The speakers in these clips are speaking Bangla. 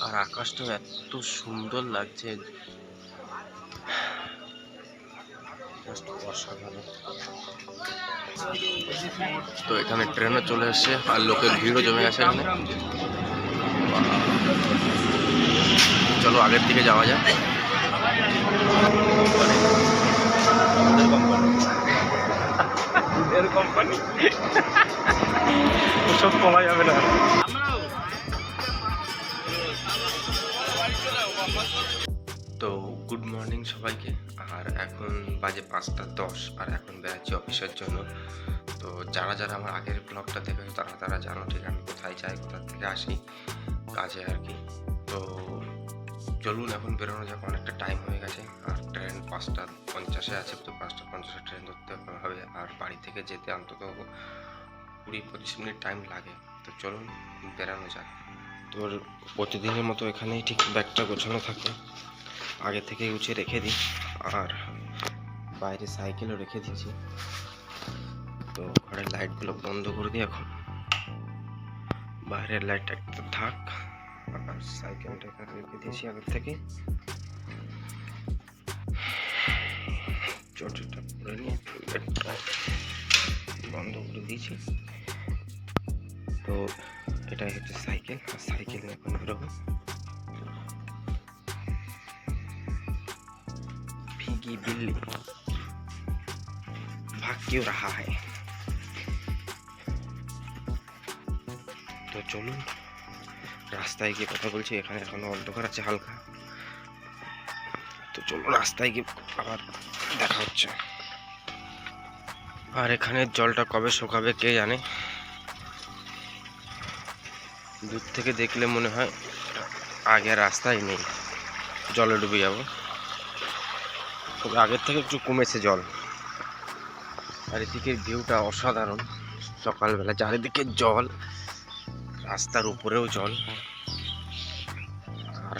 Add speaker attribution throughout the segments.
Speaker 1: আর আকাশটাও এত সুন্দর লাগছে, জাস্ট অসাধারণ। তো এখানে ট্রেনও চলে এসছে আর লোকের ভিড়ও জমে গেছে এখানে। চলো আগের দিকে যাওয়া যাক। কোম্পানি ওসব করা যাবে না। তো গুড মর্নিং সবাইকে। আর এখন বাজে 5:10 আর এখন বেড়াচ্ছি অফিসের জন্য। তো যারা যারা আমার আগের ব্লগটা দেখেছো তারা জানো ঠিক আমি কোথায় যাই, কোথা থেকে আসি কাজে আর কি। তো চলুন এখন বেরোনো যাক, অনেকটা টাইম হয়ে গেছে। আর ট্রেন 5:50 আছে, তো 5:50 ট্রেন ধরতে হবে। আর বাড়ি থেকে যেতে অন্তত 20-25 মিনিট টাইম লাগে। তো চলুন বেরানো যাক। তোর প্রতিদিনের মতো এখানেই ঠিক ব্যাগটা গোছানো থাকে, আগে থেকে গুছিয়ে রেখে দিই। আর বাইরে সাইকেলও রেখে দিয়েছি। তো ঘরের লাইটগুলো বন্ধ করে দিই এখন, বাইরের লাইটটা একটা থাক। আর সাইকেলটা এখানে রেখে দিয়েছি আগের থেকে। চর্চাটা করে নিয়ে লাইটটা বন্ধ করে দিয়েছি। তো এটাই হচ্ছে সাইকেল, আর সাইকেল নিয়ে এখন বেরোবো। भीगी बिल्ली भाग क्यों रहा है। তো চলুন রাস্তায় গিয়ে কথা বলছি, এখানে এখনো অন্ধকার আছে হালকা। তো চলুন রাস্তায় গিয়ে আবার দেখা হচ্ছে। আর এখানে জলটা কবে শুকাবে কে জানে, দূর থেকে দেখলে মনে হয় আগে রাস্তাই নেই, জলে ডুবে যাব। তবে আগের থেকে একটু কমেছে জল। আর এদিকের ভিউটা অসাধারণ, সকালবেলা চারিদিকে জল, রাস্তার উপরেও জল। আর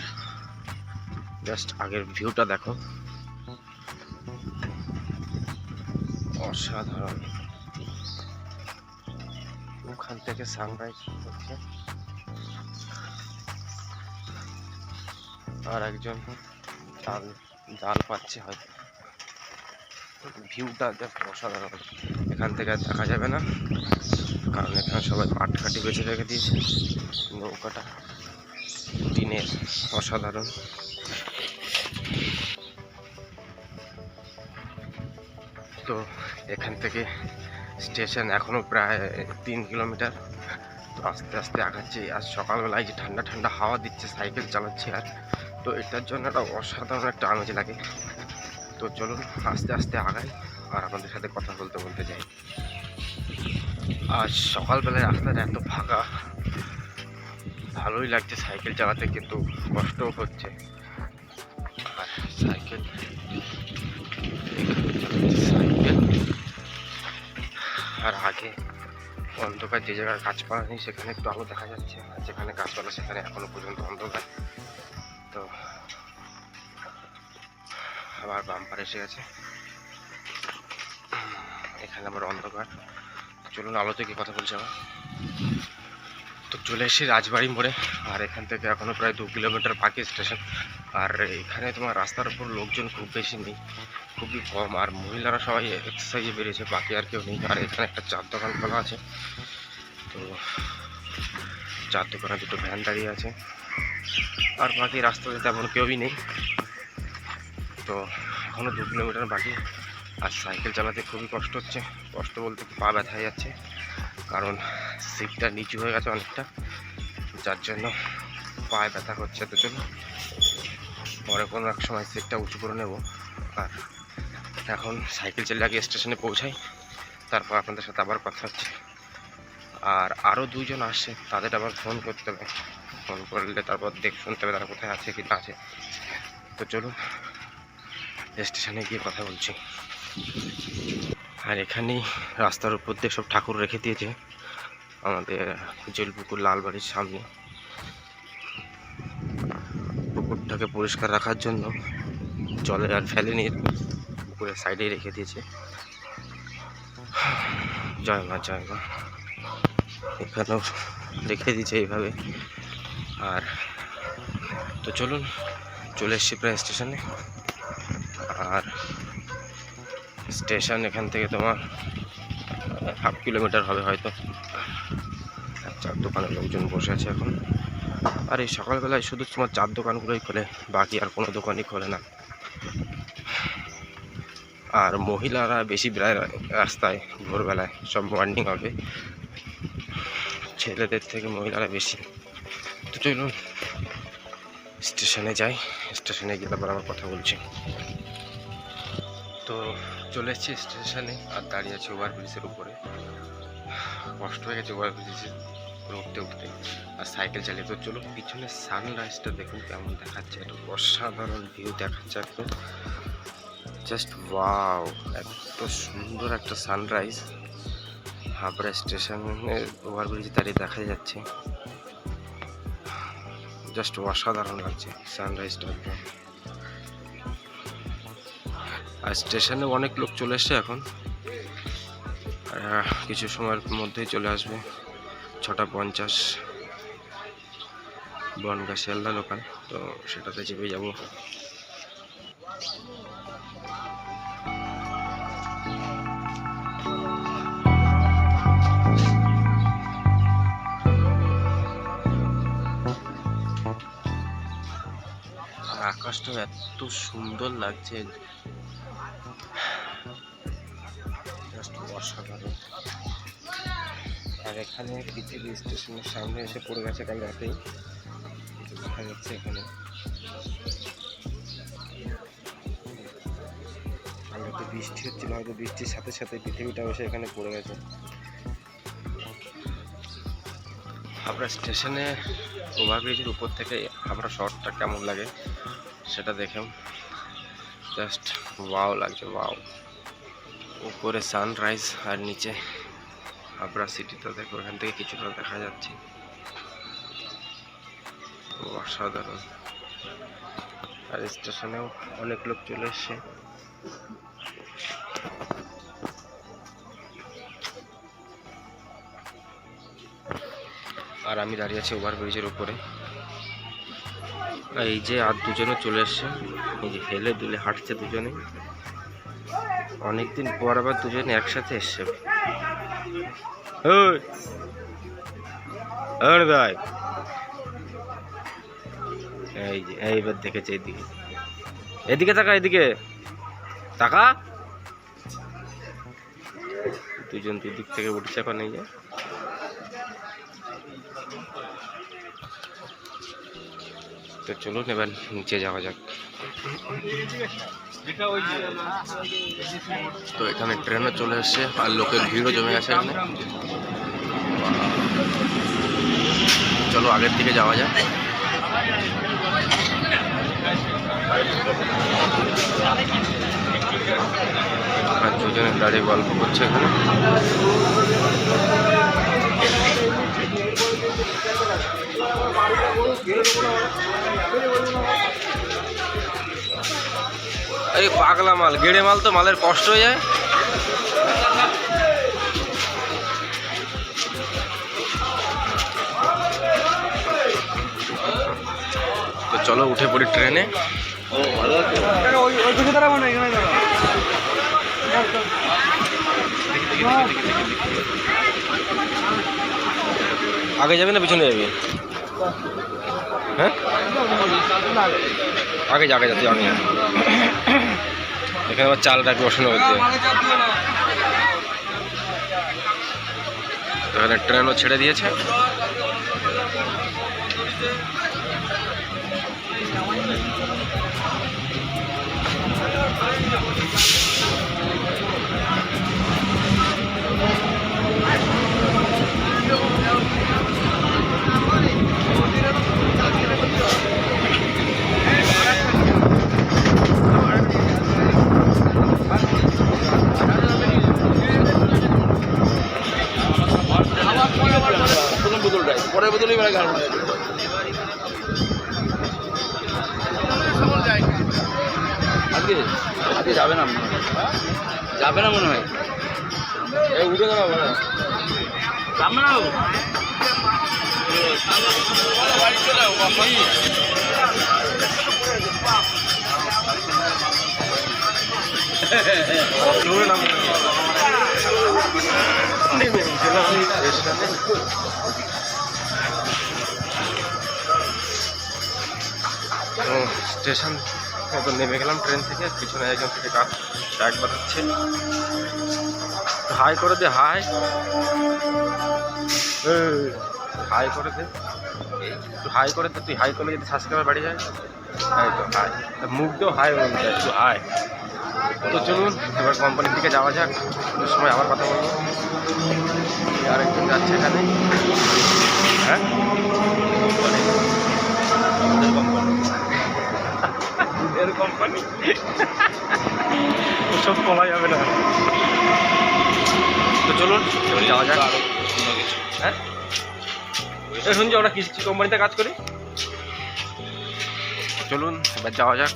Speaker 1: জাস্ট আগের ভিউটা দেখো, অসাধারণ। ওখান থেকে সানরাইজ হচ্ছে, আর একজন জাল পাচ্ছে হয়তো। ভিউটা জাস্ট অসাধারণ। এখান থেকে আর দেখা যাবে না, কারণ এখানে সবাই পাটকাঠি বেছে রেখে দিয়েছে। নৌকাটা টিনের, অসাধারণ। তো এখান থেকে স্টেশন এখনো প্রায় 3 কিলোমিটার। তো আস্তে আস্তে আগাচ্ছি। আর সকালবেলায় যে ঠান্ডা ঠান্ডা হাওয়া দিচ্ছে, সাইকেল চালাচ্ছি, আর তো এটার জন্য একটা অসাধারণ একটা আমেজ লাগে। তো চলুন আস্তে আস্তে আগাই আর আপনাদের সাথে কথা বলতে বলতে যাই। আর সকালবেলায় রাস্তাটা এত ফাঁকা, ভালোই লাগছে সাইকেল চালাতে, কিন্তু কষ্টও হচ্ছে। আর সাইকেল আর আগে অন্ধকার, যে জায়গায় গাছপালা নেই সেখানে একটু আলো দেখা যাচ্ছে, আর যেখানে গাছপালা সেখানে এখনো পর্যন্ত অন্ধকার। তো আবার বাম্পার এসে গেছে, এখানে আবার অন্ধকার। চলুন আলো থেকে কথা বলছি আবার। তো চলে এসেছি রাজবাড়ি মোড়ে, আর এখান থেকে এখনো প্রায় 2 কিলোমিটার বাকি স্টেশন। আর এখানে তোমার রাস্তার উপর লোকজন খুব বেশি নেই, খুবই কম। আর মহিলারা সবাই এক্সারসাইজে বেরিয়েছে, বাকি আর কেউ নেই। আর এখানে একটা চার দোকান খোলা আছে, তো চার দোকানে দুটো ভ্যান দাঁড়িয়ে আছে। আর বাকি রাস্তাতে তেমন কেউই নেই। তো এখনও 2 কিলোমিটার বাকি। আর সাইকেল চালাতে খুবই কষ্ট হচ্ছে, কষ্ট বলতে পা ব্যথা হয়ে যাচ্ছে, কারণ সিটটা নিচু হয়ে গেছে অনেকটা, যার জন্য পায়ে ব্যথা হচ্ছে। তো চলো পরে কোনো এক সময় সিটটা উঁচু করে নেব। আর এখন সাইকেল চালিয়ে আগে স্টেশনে পৌঁছাই, তারপর আপনাদের সাথে আবার কথা হচ্ছে। আর আরও 2 জন আসছে, তাদের আবার ফোন করতে হবে, ফোন করলে তারপর শুনতে হবে তারা কোথায় আছে কি না আছে। তো চলুন স্টেশনে গিয়ে কথা বলছি। আর এখানেই রাস্তার উপর দিয়ে সব ঠাকুর রেখে দিয়েছে আমাদের জলপুকুর লালবাড়ির সামনে। পুকুরটাকে পরিষ্কার রাখার জন্য জলে আর ফেলেনি, পুকুরের সাইডেই রেখে দিয়েছে। জয় মা জয় মা, এখানেও রেখে দিয়েছে এইভাবে। আর তো চলুন, চলে এসছি প্রায় স্টেশনে। আর স্টেশন এখান থেকে তোমার 1/2 কিলোমিটার হবে হয়তো। চার দোকানের লোকজন বসে আছে এখন। আর এই সকালবেলায় শুধু তোমার চার দোকানগুলোই খোলে, বাকি আর কোনো দোকানই খোলে না। আর মহিলারা বেশি প্রায় রাস্তায় ভোরবেলায়, সব মর্নিং হবে, ছেলেদের থেকে মহিলারা বেশি। তো চলুন স্টেশনে যাই, স্টেশনে গিয়ে তারপর আবার কথা বলছি। তো চলে এসেছি স্টেশনে, আর দাঁড়িয়ে আছি ওভারব্রিজের উপরে। কষ্ট হয়ে গেছে ওভারব্রিজে উঠতে উঠতে, আর সাইকেল চালিয়ে। তো চলুন পিছনে সানরাইজটা দেখুন কেমন দেখাচ্ছে, একটা অসাধারণ ভিউ দেখাচ্ছে একদম। জাস্ট ওয়াও, এত সুন্দর একটা সানরাইজ হাবড়া স্টেশনের ওভারব্রিজে দাঁড়িয়ে দেখা যাচ্ছে। জাস্ট অসাধারণ লাগছে সানরাইজটা একদম। আর স্টেশনে অনেক লোক চলে এসছে এখন, কিছু সময়ের মধ্যেই চলে আসবে। 6:50 বনগাঁ শিয়ালদা লোকাল, তো সেটাতে চেপে যাব। আকাশটা এত সুন্দর লাগছে, জাস্ট অসাধারণ। আর এখানে পৃথিবী স্টেশনের সামনে এসে পড়ে গেছে কাল রাতেই, দেখা যাচ্ছে এখানে। কাল রাতে বৃষ্টি হচ্ছিল, হয়তো বৃষ্টির সাথে সাথে পৃথিবীটাও এসে এখানে পড়ে গেছে। হাবড়া স্টেশনে ওভারব্রিজের উপর থেকে হাবড়া শহরটা কেমন লাগে সেটা দেখেও জাস্ট ওয়াও লাগছে, ওয়াও। উপরে সানরাইজ আর নিচে হাবড়া সিটিটা দেখো, এখান থেকে কিছুটা দেখা যাচ্ছে, অসাধারণ। আর স্টেশনেও অনেক লোক চলে এসছে। আর আমি দাঁড়িয়ে আছি ওভারব্রিজের উপরে। এই যে আর দুজনে চলে এসছে, এই যে হেলে দুলে হাঁটছে দুজনে। অনেকদিন পর আবার দুজনে একসাথে এসছে। ভাই এই যে এইবার দেখেছে, এদিকে এদিকে তাকা, এদিকে তাকা। দুজন দুদিক থেকে উঠছে এখন। এই যে তো চলুন এবার নিচে যাওয়া যাক। তো এখানে ট্রেনও চলে এসছে, আর লোকের ভিড়ও জমে গেছে এখানে। চলো আগের দিকে যাওয়া যাক। আর দুজনে দাঁড়িয়ে গল্প করছে এখানে। এই পাগলা মাল, গেড়ে মাল, তো মালের কষ্ট হয়ে যায়। তো চলো উঠে পড়ি ট্রেনে। আগে যাবি না পিছনে যাবি? হ্যাঁ আগে আগে যাচ্ছি আমি। এখানে আবার চাল রাখি বসানো হচ্ছে। এখানে ট্রেনও ছেড়ে দিয়েছে। পরের বদলেই বেড়া গান আজকে আজকে যাবে না, যাবে না মনে হয়। উঠে দাঁড়াবো না, যাবে না বাড়ি চলে চলুন আমি নেমে গেলাম স্টেশনে। তো স্টেশন তো নেমে গেলাম ট্রেন থেকে, পিছনে একজন থেকে ডাক বাজাচ্ছে। হাই করে দে, হাই হাই করে দে, একটু হাই করে দে। তুই হাই করলে যদি সাবস্ক্রাইবার বাড়ি যায়। এই তো হাই, মুখ দিয়েও হাই বলতে যায়, একটু হাই। তো চলুন এবার কোম্পানির দিকে যাওয়া যাক, ওই সময় আবার কথা বলবো। আরেকজন যাচ্ছে এখানে। হ্যাঁ কোম্পানি ওসব কমা যাবে না। তো চলুন এবার যাওয়া যাক। হ্যাঁ শুনছি আমরা কৃষি কোম্পানিতে কাজ করি। চলুন এবার যাওয়া যাক,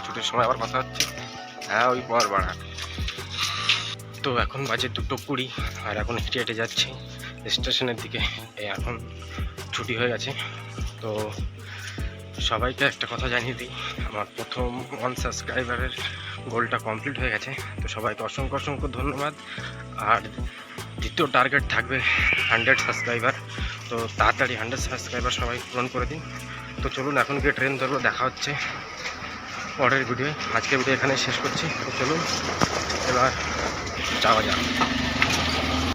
Speaker 1: ছুটির সময় আবার কথা হচ্ছে। হ্যাঁ ওই পর বাড়া। তো এখন বাজে 2:20 আর এখন হেঁটে হেঁটে যাচ্ছি স্টেশনের দিকে। এখন ছুটি হয়ে গেছে। তো সবাইকে একটা কথা জানিয়ে দিই, আমার প্রথম 1 সাবস্ক্রাইবারের গোলটা কমপ্লিট হয়ে গেছে। তো সবাইকে অসংখ্য অসংখ্য ধন্যবাদ। আর দ্বিতীয় টার্গেট থাকবে 100 সাবস্ক্রাইবার। তো তাড়াতাড়ি 100 সাবস্ক্রাইবার সবাই পূরণ করে দিন। তো চলুন এখন গিয়ে ট্রেন ধরবো, দেখা হচ্ছে পরের ভিডিও। আজকের ভিডিও এখানে শেষ করছি। তো চলুন এবার যাওয়া যাক।